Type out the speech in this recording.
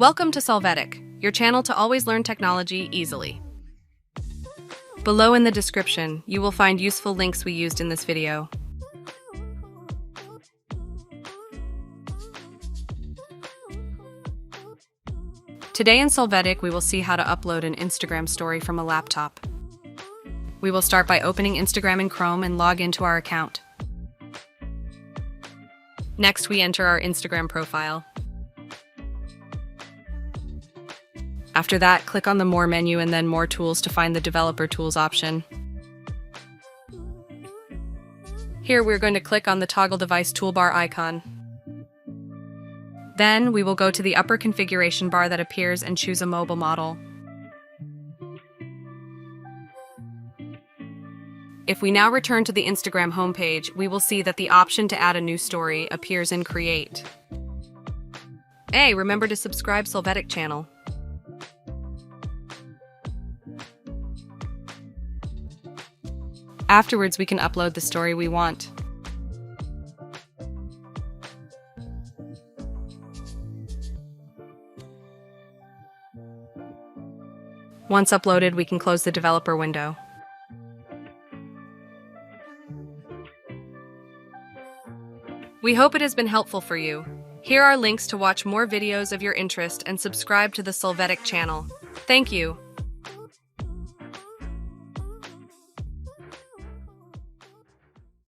Welcome to Solvetic, your channel to always learn technology easily. Below in the description, you will find useful links we used in this video. Today in Solvetic, we will see how to upload an Instagram story from a laptop. We will start by opening Instagram in Chrome and log into our account. Next, we enter our Instagram profile. After that, click on the More menu and then More Tools to find the Developer Tools option. Here, we're going to click on the Toggle Device toolbar icon. Then, we will go to the upper configuration bar that appears and choose a mobile model. If we now return to the Instagram homepage, we will see that the option to add a new story appears in Create. Hey, remember to subscribe Solvetic channel. Afterwards, we can upload the story we want. Once uploaded, we can close the developer window. We hope it has been helpful for you. Here are links to watch more videos of your interest and subscribe to the Solvetic channel. Thank you.